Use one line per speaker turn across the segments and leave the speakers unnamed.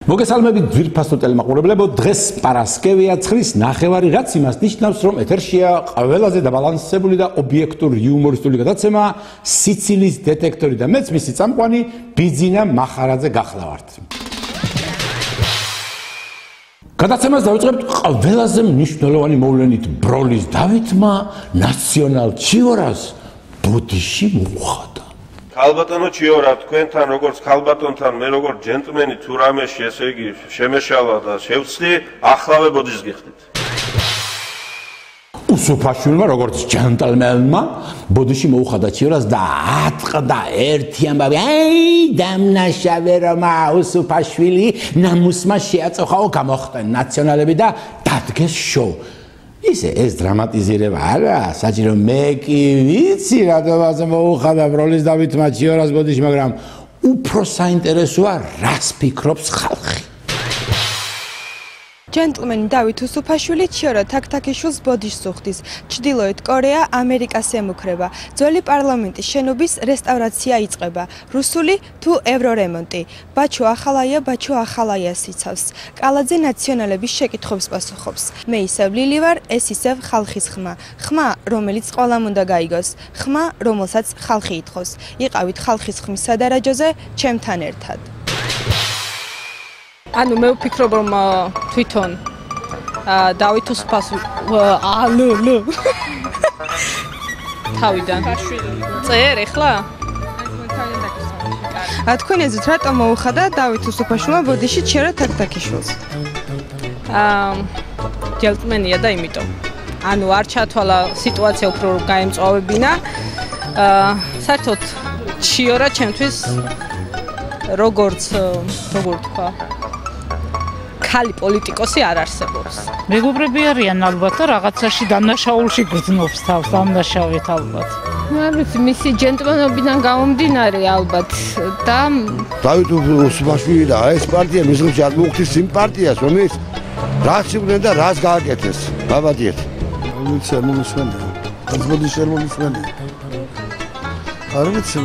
მოგესალმებით ძვირფასო ტელემაყურებლებო, დღეს პარასკევია ცხრის ნახევარი, რაც იმას ნიშნავს, რომ ეთერშია ყველაზე დაბალანსებული და ობიექტური იუმორისტული გადაცემა სიცილის დეტექტორი და მეც მისი წამყვანი ბიძინა მახარაძე გახლავართ. გადაცემას დავიწყებთ ყველაზე მნიშვნელოვანი მოვლენით. ბროლის დავითმა ნაციონალ ჩიორას ბოდიში მოუხადა.
ქალბატონო ჩიორა, თქვენთან როგორც ქალბატონთან მე როგორც ჯენტლმენი თუ რამეში ესე იგი შემეშალა და შევცდი, ახლავე ბოდიშს გიხდით. უსუფაშვილმა როგორც ჯენტლმენმა ბოდიში მოუხადა ჩიორას და ატყდა ერთი ამბავი. აი, დამნაშავე რომა უსუფაშვილი ნამუსმა შეაწოხაო, გამოხდნენ ნაციონალები და დადგეს შოუ. ეს დრამატიზირება არა, საჭირო მე კი ვიცი რატომაზე მოუხადა ბროლის დავითმა ჩიორას ბოდიში, მაგრამ უფრო საინტერესოა რას ფიქრობს ხალხი.
ჯენტლმენი დავით უსუფაშვილი ჩიორა თაქთაქიშვილს ბოდიშს უხდის. ჩრდილოეთ კორეა ამერიკას ემუქრება. ძველი პარლამენტის შენობის რესტავრაცია იწყება. რუსული თუ ევრორემონტი. ბაჩო ახალაიას იცავს. კალაძე ნაციონალების შეკითხვებს პასუხობს. მე ისევ ლილი ვარ, ეს ისევ ხალხის ხმა. ხმა, რომელიც ყველამ უნდა გაიგოს. ხმა, რომელსაც ხალხი ითხოვს. იყავით ხალხის ხმის სადარაჯოზე, ჩემთან ერთად.
ანუ მე ვფიქრობ რომ თვითონ დავით უსუფაშვილი თავიდან წერ ეხლა
თქვენ ეზოთ რატომ მოუხადა დავით უსუფაშვილმა ბოდიში ჩიორა თაქთაქიშვილს?
ჯენტლმენია და იმიტომ ანუ არ ჩათვალა სიტუაცია უფრო გაემწვავებინა საერთოდ ჩიორა ჩემთვის როგორ თქვა ხალი პოლიტიკოსი არ არსებობს.
მეგობრები არიან ალბათ და რაღაცაში დამნაშაულში გრძნობს თავს, დამნაშავეთ ალბათ.
არ ვიცი, მისი ჯენტლმენობიდან გამომდინარე ალბათ და
დავით უსუფაშვილი და ეს პარტია მის ხელში არ მოუხდის იმ პარტიას, რომელიც რაც იყვნენ და რაც გააკეთეს. დაბადიეთ. არ ვიცი, მომისმენია. გაზბოდი შემომისმენია. არ ვიცი.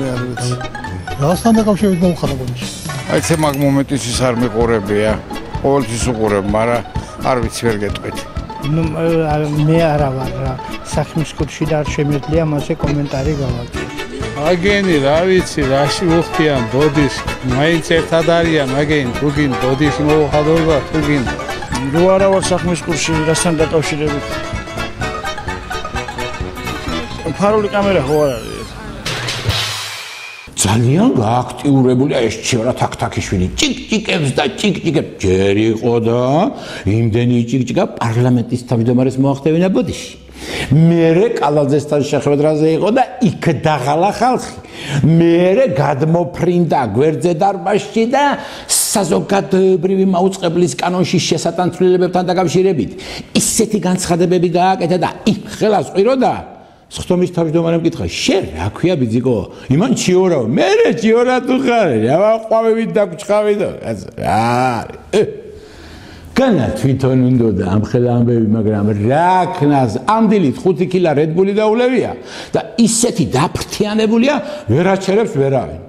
რასთან დაკავშირებით მოუხადა ბოდიში?
აი ეს მაგ მომენტის ის არ მიყურებია. ყოველთვის უყურებ, მაგრამ არ ვიცი ვერ გეტყვით.
ნუ მე არა ვარ რა, საქმის კურსში და არ შემიძლია მასე კომენტარი გავაკეთო.
აგენი რა ვიცი, რაში უხდიან ბოდიშს, მაინც ერთად არიან, აგენი თუ გინ ბოდიში მოუხადობა, თუ გინ.
ნუ არა ვარ საქმის კურსში, რასთან დაკავშირებით. ფარული კამერა ხო არ არის?
ძალიან გააქტიურებულია ეს ჩიორა თაქთაქიშვილი. ჭიკჭიკებს და ჭიკჭიკებს ჯერ იყო და იმდენი ჭიკჭიკა პარლამენტის თავმჯდომარეს მოახდევინა ბოდიში. მერე კალაძესთან შეხვედრაზე იყო და იქ დაღალა ხალხი. მერე გადმოფრინდა გვერდზე დარბაზში და საზოგადოებრივი მაუწყებლის კანონში შესატანცვლილებებთან დაკავშირებით ისეთი განცხადებები გააკეთა და იქ ხელას ყიროდა. სხდომის თავმჯდომარემ კითხა, შენ რა ქვია ბიძიკო? იმან ჩიორაო, მერე ჩიორა თუ ხარ, რა ყვავებით დაგჭყავი და რა. განა თვითონ უნდოდა ამ ხელა ამბები, მაგრამ რა ქნას ამ დილით 5 კილა რედბული დაულევია და ისეთი დაფრთიანებულია, ვერ აჩერებს ვერავინ.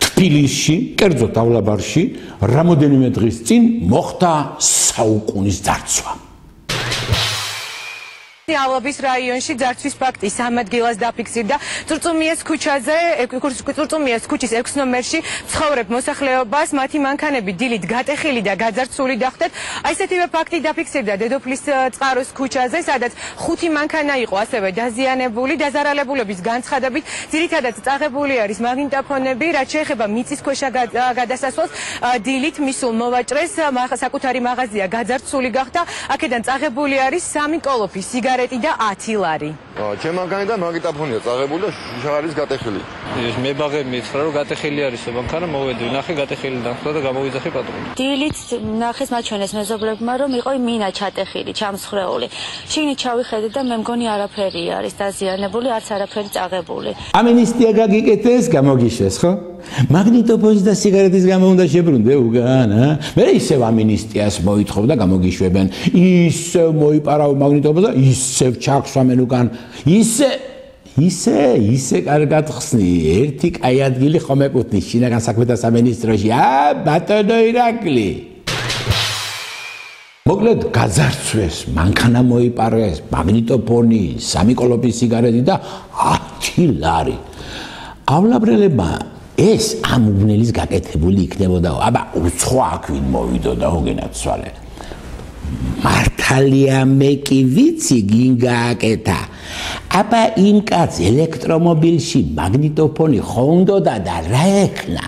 თბილისში, კერძოდ ავლაბარში, რამოდენიმე დღის წინ მოხდა საუკუნის დარცვა.
ალობის რაიონში ძარცვის ფაქტი 3 ადგილას დაფიქსირდა. წურწუმიას ქუჩის 6 ნომერში ცხოვრებ მოსახლეობას მათი მანქანები დილით გატეხილი და გაძარცული დახვდათ. ესეთივე ფაქტი დაფიქსირდა დედოფლის წყაროს ქუჩაზე, სადაც 5 მანქანა იყო ასევე დაზიანებული. დაზარალებულების განცხადებით ძირითადად წაღებული არის მაგნიტოფონები, რაც შეეხება მიწისქვეშა გადასასვლელს. დილით მისულ მოვაჭრეს საკუთარი მაღაზია გაძარცული გახდა. აქედან წაღებული არის 3 კოლოფი სიგარეტი და 10 ლარი.
ჩემ მანქანიდან მაგნიტოფონია წაღებული და შუშა არის გატეხილი.
მე ბაღე მითხრა რომ გატეხილი არის მანქანა, მოვედი, ნახე გატეხილი დახვდა და გამოვიძახე პატრონი.
დილით ნახეს მაჩვენეს მეზობლებმა რომ იყო მინა ჩატეხილი, ჩამსხრეული. შიგნით ჩავიხედე და მე მგონი არაფერი არის დაზიანებული, არც არაფერი წაღებული.
ამინისტია გაგიკეთეს, გამოგიშვეს, ხო? მაგნიტოფონის და სიგარეტის გამო უნდა შებრუნდე უგან, მე ისევ ამინისტიას მოითხოვდა გამოგიშვებენ, ისევ მოიპარავ მაგნიტოფონს და ისევ ჩაქვსვამენ უკან,
ისე კარგად ხსნი, ერთი კაი ადგილი ხომ ეკუთვნის შინაგან საქმეთა სამინისტროში. ბატონო ირაკლი. მოკლედ გაძარცვეს, მანქანა მოიპარეს, მაგნიტოფონი, 3 კოლოფი სიგარეტი და 10 ლარი. ავლაბრელებმა ეს ამ უბნელის გაკეთებული იქნებოდა. აბა უცხო აქვინ მოვიდოდა უგენაცვალე. მართალია მე კი ვიცი გინ გააკეთა. აბა იმ კაც ელექტრომობილში მაგნიტოფონი ხონდოდა და რა ეხნა?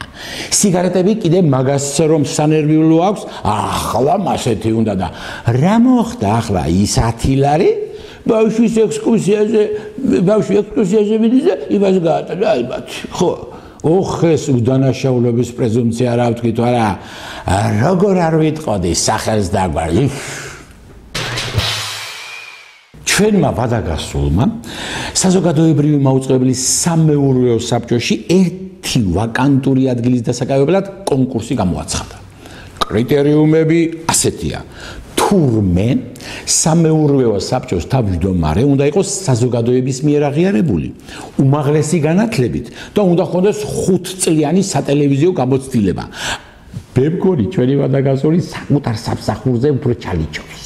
სიგარეტები კიდე მაგას რომ სანერვიულო აქვს, ახლა მასეთი უნდა და რა მოხდა ახლა ის 10 ლარი? ბავშვის ექსკურსიაზე მიდის და იმას გაატარა ალბათ. ხო, ოხეს უდანაშაულობის პრეზუმპცია რა ვთქვით, არა? როგორ არ ვიტყოდი სახელს დაგვარი. ჩვენმა ვადაგასულმა საზოგადოებრივი მაუწყებლის სამეურვეო საბჭოში ერთი ვაკანტური ადგილის დასაკავებლად კონკურსი გამოაცხადა. კრიტერიუმები ასეთია. თურმე სამეურვეო საბჭოს თავმჯდომარე უნდა იყოს საზოგადოების მიერ აღიარებული, უმაღლესი განათლებით და უნდა ჰქონდეს 5 წლიანი სატელევიზიო გამოცდილება. მე მგონი ჩვენი ვადაგასული საკუთარ სამსახურზე უფრო ჩალიჩობს.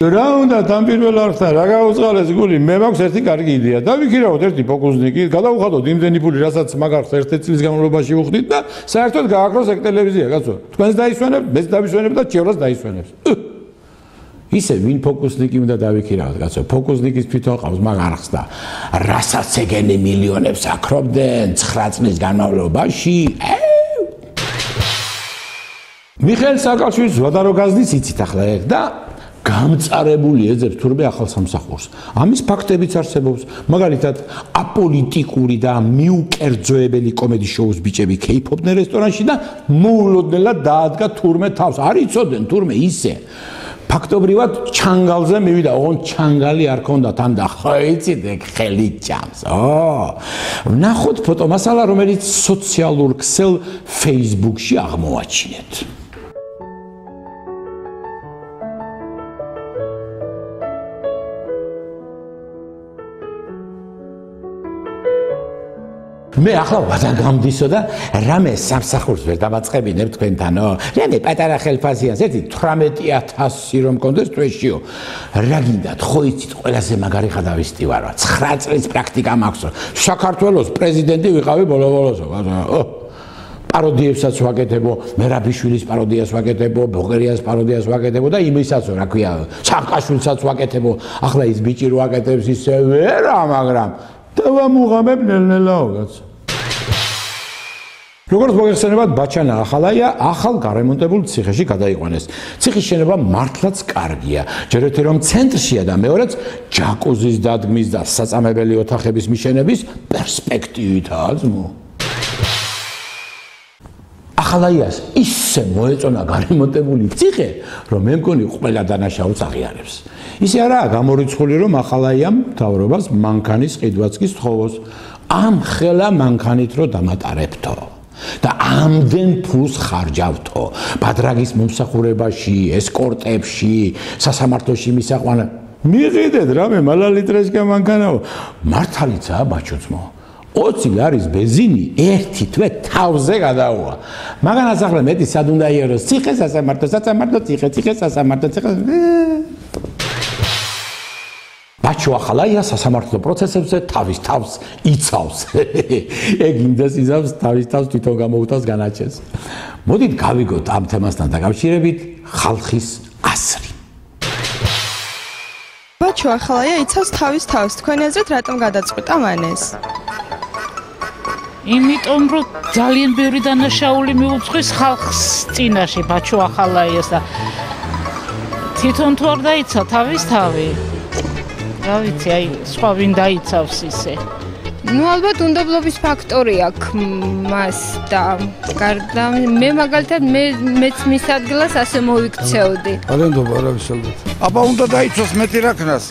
რა უნდა თან პირველ არხთან რა გაუწყალეს გული, მე მაქვს ერთი კარგი იდეა. დავიქირავოთ ერთი ფოკუსნიკი, გადავუხადოთ იმდენი ფული, რასაც მაგარს 1 წლის განმავლობაში ვუხდით და საერთოდ გააკროს ეგ ტელევიზია, კაცო. თქვენს დაისვენებთ, მეც დავისვენებ და ჭივრას დაისვენებს. ისე ვინ ფოკუსნიკი უნდა დავიქირავოთ, კაცო. ფოკუსნიკის თვითონ ყავს მაგარს და რასაც ეგენი მილიონებს აკრობდნენ 9 წლის განმავლობაში. მიხეილ სააკაშვილის ვადარო გაზდის იცით ახლა ეგ და გამწარებული ეძებს თურმე ახალ სამსახურს. ამის ფაქტებიც არსებობს. მაგალითად, აპოლიტიკური და მიუკერძოებელი კომედი შოუს ბიჭები ქეიფობდნენ რესტორანში და მოულოდნელად დაადგა თურმე თავს. არ იცოდნენ თურმე ისე. ფაქტობრივად ჩანგალზე მივიდა, ოღონდ ჩანგალი არ ქონდა თან და ხო იცით ეგ ხელი ჭამს. ვნახოთ ფოტომასალა, რომელიც სოციალურ ქსელ Facebook-ში აღმოაჩინეთ. მე ახლა ვადაგამდისო და რამე სამსახურს ვერ დამაწყებინებ თქვენთანო. რამე პატარა ხელფასიანს ერთი 18,000 რომ მქონდეს თვეშიო. რა გინდათ, ხო იცით ყველაზე მაგარი ხადავისტი ვარო. 9 წლის პრაქტიკა მაქვს. საქართველოს პრეზიდენტი ვიყავი ბოლო-ბოლოსო. პაროდიებსაც ვაკეთებო, მერაბიშვილის პაროდიას ვაკეთებო, ბოღერიას პაროდიას ვაკეთებო და იმისაც რა ქვია, სააკაშვილსაც ვაკეთებო. ახლა ის ბიჭი რო აკეთებს ისე ვერა, მაგრამ დავამუღამებ ნელ-ნელაო კაცო. როგორც მოგეხსენებათ, ბაჩანა ახალაია ახალ გარემონტებულ ციხეში გადაიყვანეს. ციხის შენობა მართლაც კარგია. ჯერ ერთი რომ ცენტრშია და მეორეც ჯაკუზის დადგმის და საწამებელი ოთახების მიშენების პერსპექტივითაა ძმო. ახალაიას ისე მოეწონა გარემონტებული ციხე, რომ მე მგონი ყველა დანაშაულს აღიარებს. ისე არაა გამორიცხული, რომ ახალაიამ მთავრობას მანქანის ყიდვაც კი სთხოვოს. ამ ხელა მანქანით რო დამატარებთო და ამდენ ფულს ხარჯავთო. ბადრაგის მომსახურებაში, ესკორტებში, სასამართლოში მისაყვანა. მიყიდეთ რამე მალალიტრეშკა მანქანაო. მართალიცაა ბაჩოძმო. 20 ლარის ბენზინი ერთი თვე თავზე გადაუვა. მაგანაც ახლა მეტი სად უნდა იაროს? ციხე სასამართლო, ციხე სასამართლო, ციხე. ბაჩო ახალაია სასამართლო პროცესებზე თავის თავს იცავს. ეგ იმდას იცავს, თავის თავს თვითონ გამოუტავს განაჩენს. მოდით გავიგოთ ამ თემასთან დაკავშირებით ხალხის აზრი.
ბაჩო ახალაია იცავს თავის თავს. თქვენი აზრით რატომ გადაწყვიტა მან ეს?
იმიტომ რომ ძალიან ბევრი დანაშაული მიუძღვის ხალხს წინაშე ბაჩო ახალაიას და თვითონ თუ არ დაიცა თავის თავი. რა ვიცი, აი სხვა ვინ დაიცავს ისე.
ნუ ალბათ უნდობლობის ფაქტორი აქვს მას და გარდა მე მაგალითად მეც მის ადგილას ასე მოვიქცევდი.
არენდობა არავის ალბათ. აბა უნდა დაიცოს მეტი რა ქნას.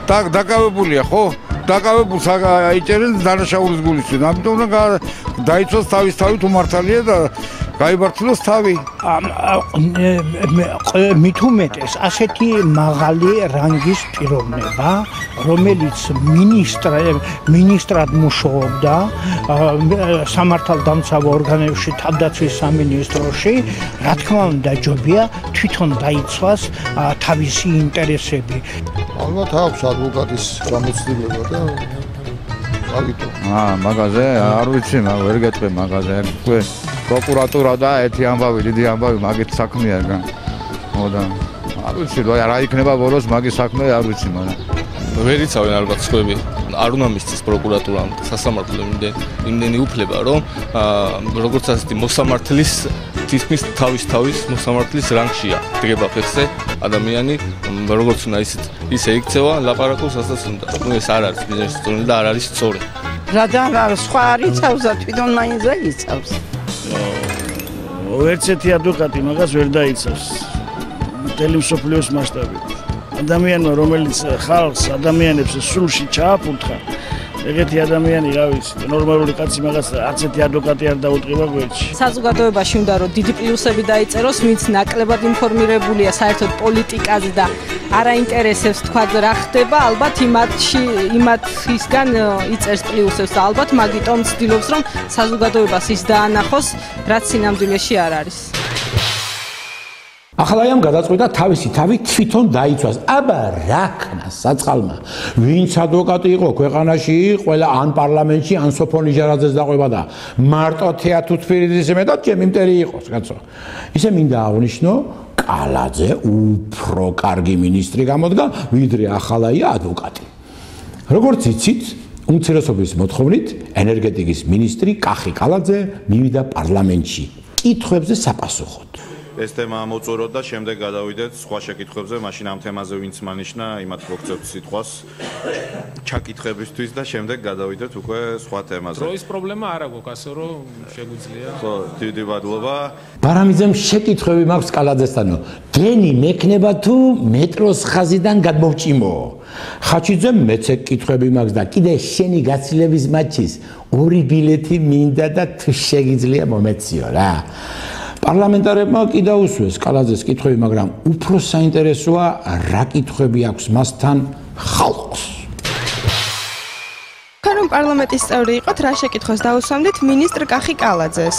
დაკავებულია ხო? დაკავებულს აიჭერენ დანაშაულის გულისთვის. ამიტომ უნდა დაიცოს თავის თავი თუ მართალია და გაიბართლოს თავი.
მით უმეტეს ასეთი მაღალი რანგის პიროვნება, რომელიც მინისტრად მუშაობდა სამართალდამცავ ორგანოებში, თავდაცვის სამინისტროში, რა თქმა უნდა, ჯობია თვითონ დაიცვას თავისი ინტერესები.
ალბათ აქვს ადვოკატის გამოცდილება და აგიტო.
მაგაზე არ ვიცი, ვერ გეტყვი მაგაზე. პროკურატურა და ერთი ამბავი, დიდი ამბავი მაგით საქმეა რა. მოდა. არ ვიცი, რა იქნება ბოლოს მაგის საქმე, არ ვიცი, მაგრამ
ვერ იცავენ ალბათ სხვები. არ უნდა მისცეს პროკურატურამ სასამართლომ იმდენი უფლება, რომ როგორც ასეთი მოსამართლის თითქმის თავის მოსამართლის რანგშია. დგება ფეხზე ადამიანი, როგორც უნდა ისე იქცევა, ლაპარაკობს ასაც უნდა. ეს არ არის ბიზნესის წონი და არ არის სწორი.
რადგან სხვა არ იცავს და თვითონ მაინც ვერ იცავს.
ერთერთი ადვოკატი მაგას ვერ დაიცავს. მთელი მსოფლიოს მასშტაბით. ადამიანმა, რომელიც ხალხს, ადამიანებს სულში ჩააფურთხა, ეგეთი ადამიანი, რა ვიცი, ნორმალური კაცი მაგას არც ერთი ადვოკატი არ დაუწყება გვერდში.
საზოგადოებაში უნდა რომ დიდი პლუსები დაიწეროს, ვინც ნაკლებად ინფორმირებულია საერთოდ პოლიტიკაზე და არაინტერესებს თქვა რა ხდება, ალბათ იმათისგან იწერს პლუსებს და ალბათ მაგიტომ ცდილობს რომ საზოგადოებას ის დაანახოს, რაც სინამდვილეში არ არის.
ახლა ამ გადაწყვიტა თავისი თავი თვითონ დაიცვას. აბა რა ქნა საწყალმა, ვინც ადვოკატი იყო ქვეყანაში, ყველა ან პარლამენტში, ან სოფონ იჟარაძეს დაყვება და მარტო თეატუთფირიძის მეტად ჩემი მტერი იყოს, კაცო. ისე მინდა აღნიშნო, კალაძე უფრო კარგი მინისტრი გამოდგა, ვიდრე ახალაია ადვოკატი. როგორც იცით, უმცირესობის მოთხოვნით ენერგეტიკის მინისტრი კახი კალაძე მივიდა პარლამენტში კითხვებზე საპასუხოდ.
ეს თემა მოწუროთ და შემდეგ გადავიდეთ სხვა შეკითხვებზე, მაშინ ამ თემაზე ვინც მანიშნა, იმათ მოგწევთ სიტყვას ჩაკითხებისთვის და შემდეგ გადავიდეთ უკვე სხვა თემაზე.
დროის პრობლემა არ აქვს, ასე რომ შეგვიძლია.
ხო, დიდი მადლობა.
ბარამიძემ შეკითხვები მაქვს კალაძესთანო. გენი მექნება თუ მეტროს ხაზიდან გადმოვჭიმო? ხაჩიძემ მეც კითხვები მაქვს და კიდე შენი გაცილების მატჩის ორი ბილეთი მინდა და თუ შეგიძლია მომეციო რა. პარლამენტარებმა კი დაუსვეს კალაძეს კითხვები, მაგრამ უფრო საინტერესოა რა კითხვები აქვს მასთან ხალხს.
თქვენ რომ პარლამენტის წევრი იყოთ, რა შეკითხვას დაუსვამდით მინისტრ კახი კალაძეს?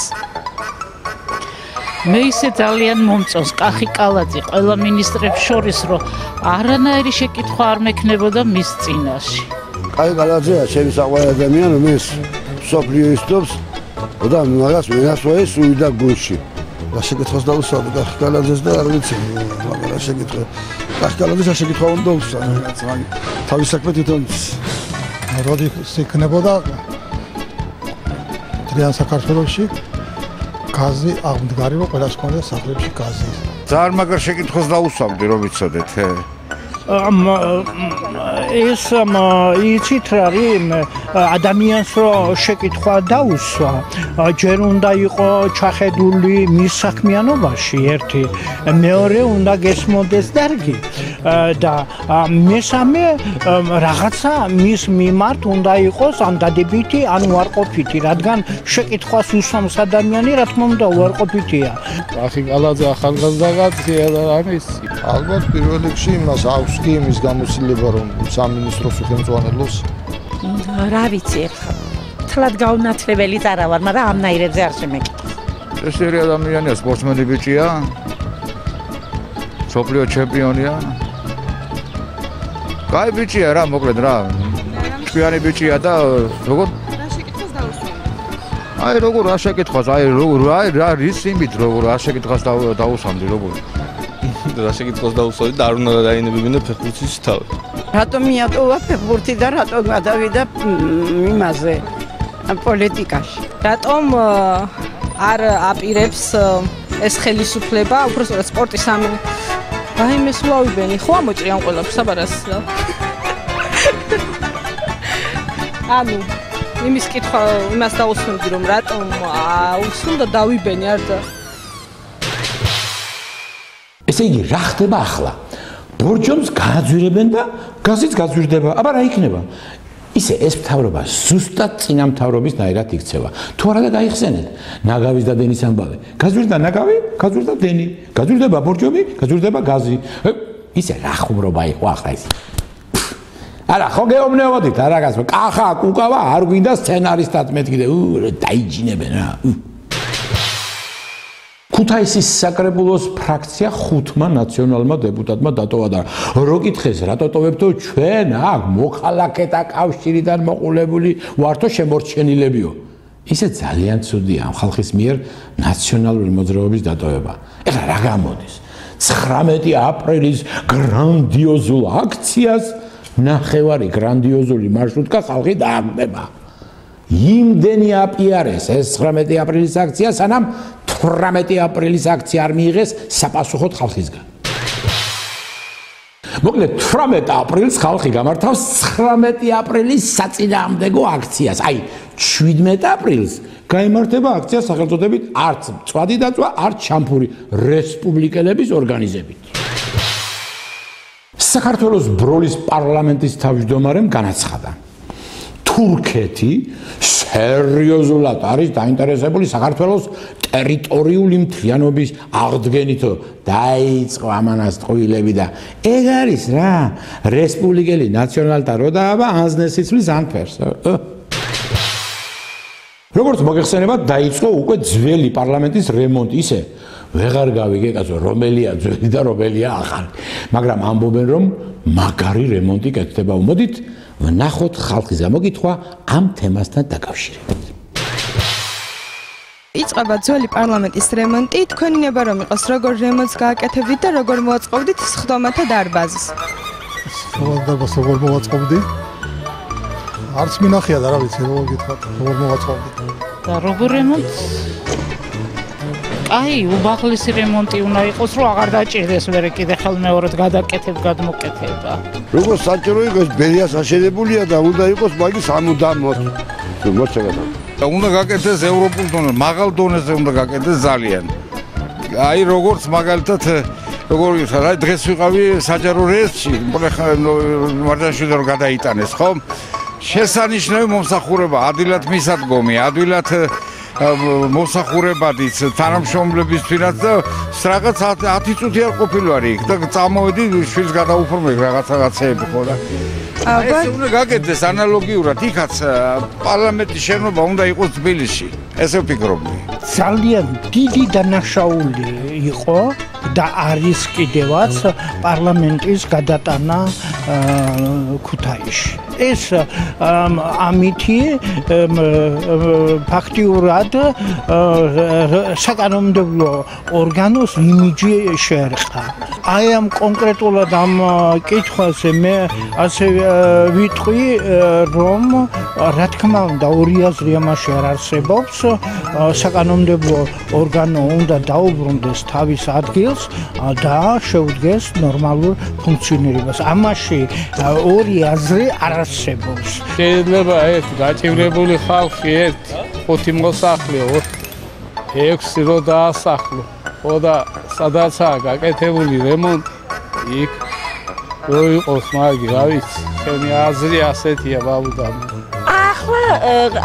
მე ისე ძალიან მომწონს კახი კალაძე ყველა მინისტრებს შორის, რომ არანაირი შეკითხვა არ მექნებოდა მის წინაშე.
კახი კალაძეა ჩემი საყვარელი ადამიანი, რომელიც სოფლიო ისტობს და მაგას ვენასოეს უვიდა გულში.
რა შეკითხვას დაუსვამდი კახი კალაძეს და არ ვიცი, მაგრამ რა შეკითხვა. კახი კალაძეს რა შეკითხვა უნდა უსვამო, რაც თავის საქმე თვითონ როდი იქნებოდა დღიან საქართველოში გაზი აღმდგარივო ყველას ქონდა სახლებში გაზი.
ძალიან მაგარ შეკითხვას დაუსვამდი, რომ ვიცოდეთ.
ეს იცით რა ადამიანს რომ შეკითხვა დაუსვა, ჯერ უნდა იყო ჩახედული მის საქმიანობაში ერთი, მეორე უნდა გესმოდეს დარგი და მესამე რაღაცა მის მიმართ უნდა იყოს ან დადებითი, ან უარყოფითი, რადგან შეკითხვას უსვამს ადამიანი, რა თქმა უნდა უარყოფითია.
კახი კალაძე ახალგაზრდა კაცია და რა ვიცი.
ალბათ პირველ რიგში იმას აქვს კი იმის გამოცდილება, რომ სამინისტროს უხელმძღვანელობს.
რა ვიცი, თლად გაუნათლებელი არა ვარ, მაგრამ ამნაირებზე არ შემეკითხა.
წესიერი ადამიანია, სპორტსმენი ბიჭია. სოფლიო ჩემპიონია. კაი ბიჭია რა, მოკლედ რა. ჭკვიანი ბიჭია და როგორ
რა შეკითხვას დაუსვამდით?
აი როგორ რა შეკითხვას, აი რა რის იმით როგორ რა შეკითხვას დაუსვამდი როგორ.
რა შეკითხვას დაუსვამდი და არ უნდა დაინებებინა ფეხბურთის თავი.
რატომ მიატოვა ფეხბურთი და რატომ გადავიდა იმაზე პოლიტიკაში?
რატომ არ აპირებს ეს ხელისუფლება, უბრალოდ სპორტის რაიმეს ვლავიბენი, ხო ამოჭრიან ყველაფერს აბარას. ანუ იმის კითხვა იმას დაუსვამდი, რომ რატომ უნდა დავიბენი არ და
ესე იგი რა ხდება ახლა? ბორჯომს გააძვირებენ და გაზიც გაძვირდება. აბა რა იქნება? ისე ეს მთავრობა ზუსტად წინა მთავრობის ნაირად იქცევა. თუ არა და გაიხსენეთ, ნაგავის და დენის ამბავი. გაზვირდა ნაგავი, გაზვირდა დენი, გაზვირდება ბორჯომი, გაზვირდება გაზი. ისე რა ხუმრობა იყო ახლა ეს. არა, ხო გეუბნებოდით, არა გასვა. კახა, კუკავა არ გვინდა სცენარისტად მეთქიდე. დაიჯინებენ რა. ქუთაისის საკრებულოს ფრაქცია 5-მა ნაციონალმა დეპუტატმა დატოვა და რო კითხეს რატო ტოვებთო ჩვენ აქ მოქალაქეთა კავშირიდან მოყოლებული ვართო შემორჩენილებიო. ისე ძალიან ცუდია ამ ხალხის მიერ ნაციონალური მოძრაობის დატოვება. ეხლა რა გამოდის? 19 აპრილის გრანდიოზულ აქციას ნახევარი გრანდიოზული მარშრუტკა ხალხი დააგდება. იმდენი აპიარეს ეს 19 აპრილის აქცია, სანამ 18 აპრილის აქცია არ მიიღეს საპასუხოდ ხალხისგან. მოკლედ 18 აპრილს ხალხი გამართავს 19 აპრილის საწინააღმდეგო აქციას. აი 17 აპრილს გაიმართება აქცია სახელწოდებით არც მწვადი დაწვა, არც შამფური რესპუბლიკელების ორგანიზებით. საქართველოს ბროლის პარლამენტის თავმჯდომარემ განაცხადა, თურქეთი სერიოზულად არის დაინტერესებული საქართველოს ტერიტორიული მთლიანობის აღდგენით. დაიწყო ამანას ტყუილები და ეგ არის რა, რესპუბლიკელი ნაციონალთა რო დააბა ანზნესიცვლის ანფერს. როგორც მოგეხსენებათ, დაიწყო უკვე ძველი პარლამენტის რემონტი, ისე ვეღარ გავიგე კაცო, რომელია ძველი და რომელია ახალი. მაგრამ ამბობენ, რომ მაგარი რემონტი კეთდება. მოდით ვნახოთ ხალხის გამოკითხვა ამ თემასთან დაკავშირებით.
იწყება ძველი პარლამენტის რემონტი. თქვენი ნება რომ იყოს, როგორ რემონტს გააკეთებდით და როგორ მოაწყობდით სხდომათა დარბაზს?
სხდომათა დარბაზს როგორ მოაწყობდი? არც მინახია და რა ვიცი, როგორ გითხრათ, როგორ მოაწყობდი.
და როგორ რემონტს? აი, უბაღლესი რემონტი უნდა იყოს, რომ აღარ დაჭირდეს ვერე კიდე ხელმეორედ გადაკეთებ, გადმოკეთება.
როგორც საჭირო იყოს, ბერია საშენებულია და უნდა იყოს მაგის ამუდამოდ. მოწევდა.
და უნდა გაკეთდეს ევროპულ დონეზე, მაღალ დონეზე უნდა გაკეთდეს ძალიან. აი, როგორც მაგალითად როგორ იცი, დღეს ვიყავი საჯარო რეესტში, მარტაშვილმა რომ გადაიტანეს, ხო? შესანიშნავი მომსახურება, ადვილად მისადგომი, ადვილად მოსახურებადიც თანამშრომლებისთვინაც და რაღაც 10 წუთი არ ყოფილვარი იქ და წამოვედი შვილს გადაუფორმე რაღაცეები ხო და ეს უნდა გაკეთდეს ანალოგიურად იქაც პარლამენტის შენობა უნდა იყოს თბილისში ესე ვფიქრობდი
ძალიან დიდი დანაშაული იყო და არის კიდევაც პარლამენტის გადატანა ქუთაისში ეს ამითი ფაქტიურად საკანონმდებლო ორგანოს იმიჯი შეერყა. აი ამ კონკრეტულად ამ კითხვაზე მე ასე ვიტყვი, რომ რა თქმა უნდა ორი აზრი ამაში არ არსებობს. საკანონმდებლო ორგანო უნდა დაუბრუნდეს თავის ადგილს და შეუდგეს ნორმალურ ფუნქციონირებას. ამაში ორი აზრი არ არსებობს.
შეიძლება ეს გაჭირებული ხალხი ერთ 5 მოსახლეო 6 რო დაასახლო. ხო და სადაცაა გაკეთებული რემონტი იქ რო იყოს მაგი, რა ვიცი, ჩემი აზრი ასეთია ბაბუდა.
ახლა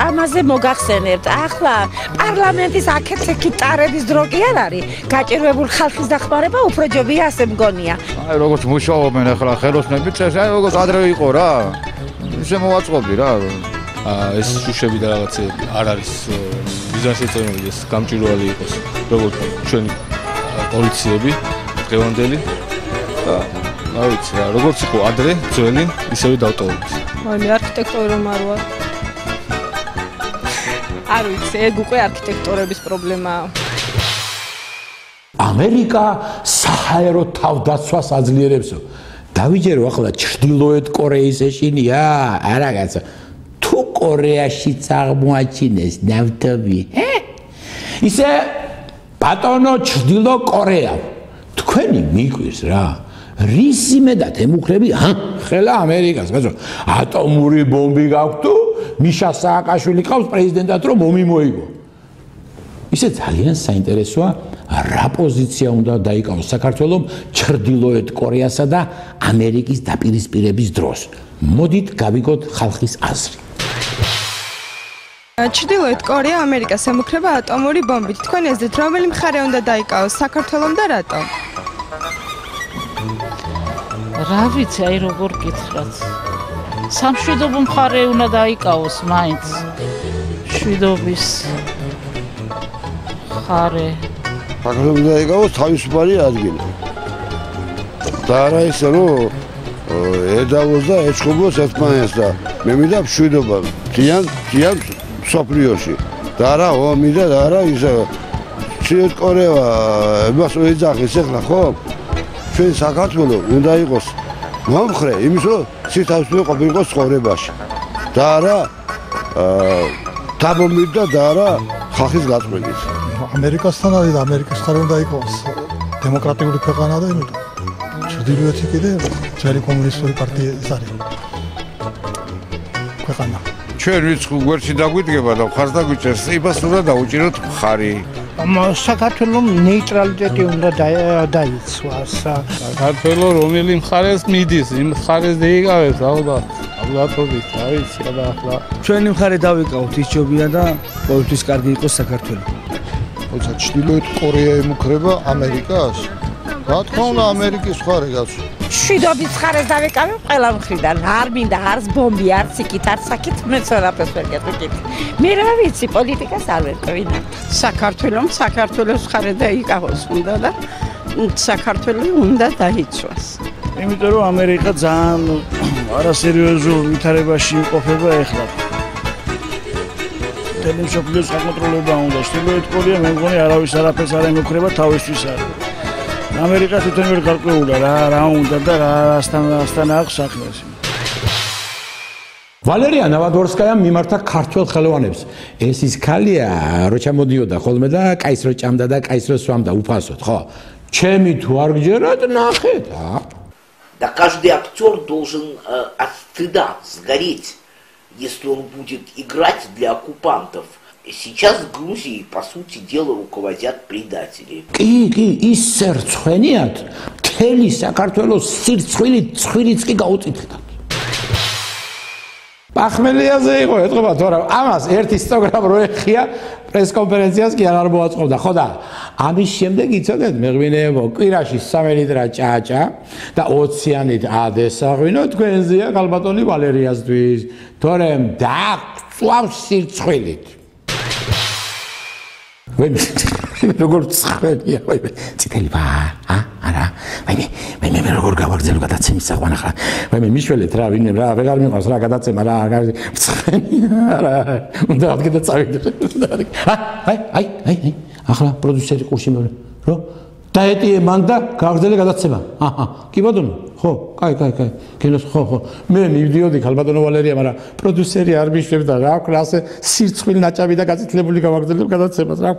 ამაზე მოგახსენებთ. ახლა პარლამენტის აქეთ-იქით ტარების დრო კი არ არის. გაჭირვებული ხალხის დახმარება უფრო ჯობია, ასე მგონია.
აი როგორც მუშაობენ ახლა ხელოსნები წესი, აი როგორც ადრე იყო რა. ისე მოვაწყობდი რა.
ეს შუშები და რაღაცები არ არის ბიზნესის ეს გამჭირველი იყოს, როგორც ჩვენი პოლიციები, დღევანდელი და რა ვიცი რა, როგორც იყო ადრე ძველი, ისევე დავტოვებთ.
მე არქიტექტორი რომ არ ვარ. არ ვიცი, ეგ უკვე არქიტექტორების პრობლემაა.
ამერიკა საჰაერო თავდაცვას აძლიერებსო. დავიჯერო ახლა ჩრდილოეთ კორეის ეშინია, არა კაცო. თუ კორეაშიც აღმოაჩინეს ნავთობი, ისე ბატონო ჩრდილო კორეა. თქვენი მიკვირს რა. რისი მედად ემუქრები, ხელა ამერიკას, კაცო. ატომური ბომბი გაქვთ თუ მიშა სააკაშვილი ყავს პრეზიდენტად რომ ომი მოიგო. ისე ძალიან საინტერესოა რა პოზიცია უნდა დაიკავოს საქართველოს ჩრდილოეთ კორეასა და ამერიკის დაპირისპირების დროს.
მოდით გავიგოთ ხალხის აზრი.
ჩრდილოეთ კორეა ამერიკას ემუქრება ატომური ბომბით. თქვენ ეზრით რომელი მხარე უნდა დაიკავოს, საქართველომ და რატომ?
რა ვიცი, აი როგორ გითხრათ. სამშვიდობო მხარე უნდა დაიკავოს მაინც. შვიდობის მხარე.
საქართველოს დაიკავოს თავისუფალი ადგილი. და არა ისე რომ ედავოს და ეჩხუბოს ერთმანეთს და მე მინდა მშვიდობა მთლიან მსოფლიოში. და არა ომი და არა ისე ჩრდილოეთ კორეა მას ეძახის ახლა ხო? ჩვენ საქართველოს უნდა იყოს მომხრე იმის რომ სითავისუფლე ყოფილიყო ცხოვრებაში. და არა დაბომბით და არა ხალხის გაწმენდით.
ამერიკასთან არის და ამერიკის ხარ უნდა იყოს დემოკრატიული ქვეყანა და იმიტომ ჩრდილოეთი კიდე ძველი კომუნისტური პარტია ის არის ქვეყანა.
ჩვენ ვიც გვერდში დაგვიდგება და ხარს დაგვიჭერს, იმას უნდა დაუჭიროთ მხარი.
საქართველოს ნეიტრალიტეტი უნდა დაიცვას.
საქართველოს რომელი მხარეს მიდის, იმ მხარეს დაიკავებს ალბათ. ალბათობით, რა ვიცი, და ახლა
ჩვენი მხარე დავიკავოთ, ის ჯობია და ყოველთვის კარგი იყოს საქართველო.
თუმცა ჩრდილოეთ კორეა ემუქრება ამერიკას? რა თქმა უნდა ამერიკის მხარე გასულ.
შვიდობის მხარეს დავიკავებ ყველა მხრიდან. არ მინდა არც ბომბი, არც იქით, არც აქეთ, მეც ვერაფერს ვერ გეტყვით. მე რა ვიცი, პოლიტიკას არ ვერკვინა.
საქართველოს მხარე დაიკავოს უნდა და საქართველოს უნდა დაიცვას.
იმიტომ რომ ამერიკა ძალიან არასერიოზულ ვითარებაში იმყოფება ეხლა. ტელემსოფლიოს საკონტროლება უნდა. ჩრდილოეთ კორეა მე მგონი არავის არაფერს არ ემუქრება თავისთვის არის. ამერიკა თვითონ ვერ გარკვეულა რა უნდა და რასთან აქვს საქმეს.
ვალერია ნავადორსკაია მიმართა ქართველ ხელოვანებს. ეს ის ქალია, რო ჩამოდიოდა ხოლმე და კაის რო ჭამდა და კაის რო სვამდა უფასოდ, ხო? ჩემი თუ არ გჯერათ, ნახეთ,
Да каждый актер должен от стыда сгореть, если он будет играть для оккупантов. Сейчас в Грузии, по сути дела, руководят предатели.
კი, ისე რცხვენიათ, მთელი საქართველოს სირცხვილი ცხვირიც კი გაუწითლდათ. პახმელიაზე იყო ეთყობა, თორემ ამას ერთი სტენოგრამ რო ეხია პრესკონფერენციას კი არ მოაწყობდა, ხო და ამის შემდეგ იცოდეთ, მეღვინეებო, კვირაში 3 ლიტრა ჭაჭა და 20-იანით ადესაღვინო თქვენზეა ქალბატონი ვალერიასთვის, თორემ დაგწვავს სირცხვილით. როგორ ცხენია, ციტელი ბა, არა, მე როგორ გავაგზავნე გადაცემის საყვანა ხა. მე მიშველეთ რა, ვინმე რა, ვეღარ მიყვავს რა გადაცემა რა, ცხენია რა. უნდა აღგედა წავიდე. აი, ახლა პროდიუსერი ყურში მეორე, რო დაეტიე მან და გავაგზავნე გადაცემა. კი ბატონო, ხო, კაი. კინოს ხო. მე მივდიოდი ქალბატონო ვალერია, მაგრამ პროდიუსერი არ მიშლებდა რა, ვქნა ასე სირცხვილი ნაჭამი და გაწითლებული გავაგზავნე გადაცემას რა.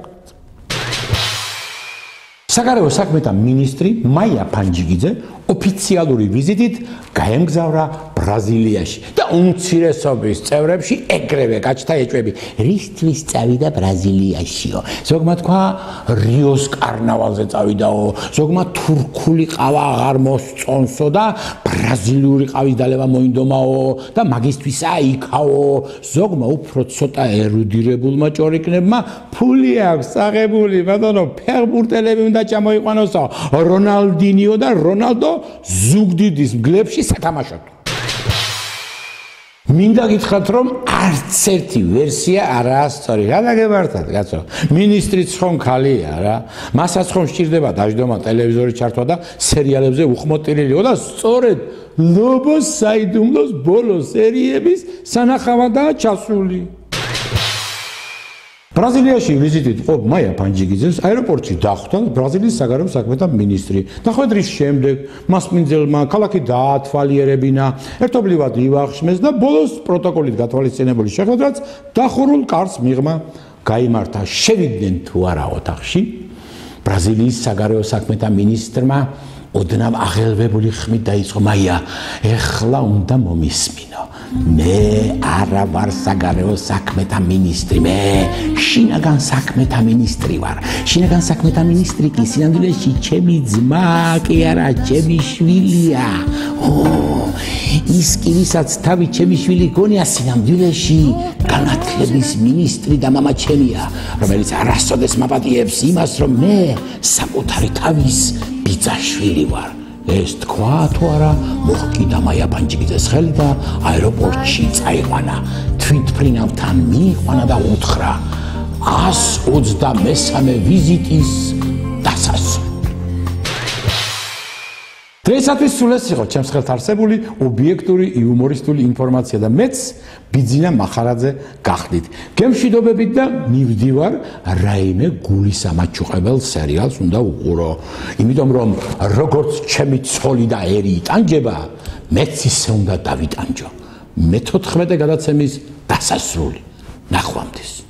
საგარეო საქმეთა მინისტრი მაია ფანჯიგიძე ოფიციალური ვიზიტით გაემგზავრა ბრაზილიაში და უმცირესობის წევრებში ეგრევე გაჩნდა ეჭვები, რისთვის წავიდა ბრაზილიაშიო. ზოგმა თქვა რიოს კარნავალზე წავიდაო, ზოგმა თურქული ყავა აღარ მოსწონსო და ბრაზილიური ყავის დალევა მოინდომაო და მაგისთვისა იქაო. ზოგმა უფრო ცოტა ერუდირებულმა ჭორიკნებმა ფული აქვს აღებული, ბატონო, ფეხბურთელები უნდა ჩამოიყვანოსო, რონალდინიო და რონალდო ზუგდიდის მგლებში სათამაშოდ. მინდა გითხრათ, რომ არც ერთი ვერსია არაა სწორი. რა დაგებართათ, კაცო? მინისტრიც ხომ ქალია რა. მასაც ხომ სჭირდება დაждომა ტელევიზორი ჩართვა და სერიალებზე უხმოტილილიო და სწორედ ლობოს საიდუმლოს ბოლო სერიების სანახავადაა ჩასული. ბრაზილიაში ვიზიტით იყო მაია ფანჯიგიძეს, აეროპორტში დახვდა ბრაზილიის საგარეო საქმეთა მინისტრი. დახვედრის შემდეგ მასპინძელმა ქალაქი დაათვალიერებინა, ერთობლივად ივახშმეს და ბოლოს პროტოკოლით გათვალისწინებული შეხვედრაც დახურულ კარს მიღმა გაიმართა. შევიდნენ თუ არა ოთახში, ბრაზილიის საგარეო საქმეთა მინისტრმა ოდნავ აღელვებული ხმით დაიწყო: მაია, ეხლა უნდა მომისმინო. მე არა ვარ საგარეო საქმეთა მინისტრი, მე შინაგან საქმეთა მინისტრი ვარ. შინაგან საქმეთა მინისტრი კი სინამდვილეში ჩემი ძმა კი არა, ჩემი შვილია. ის კი ვისაც თავი ჩემი შვილი გონია სინამდვილეში განათლების მინისტრი და მამა ჩემია, რომელიც არასოდეს მაპატიებს იმას, რომ მე საკუთარი თავის ბიძაშვილი ვარ. ეს თქვა თუ არა, მოხკიდა მაია პანჯიგიძეს ხელი და აეროპორტში წაიყვანა. თვითმფრინავთან მიიყვანა და უთხრა 123 ვიზიტის დასასრული. დღეისათვის სულ ეს იყო ჩემს ხელთ არსებული ობიექტური იუმორისტული ინფორმაცია და მეც ბიძინა მახარაძე გახდით. გემშვიდობებით და მივდივარ რაიმე გულისამაჩუყებელ სერიალს უნდა უყურო. იმიტომ რომ როგორც ჩემი ცოლი და ერი იტანჯება, მეც ისე უნდა დავიტანჯო. მე-14 გადაცემის დასასრული. ნახვამდის.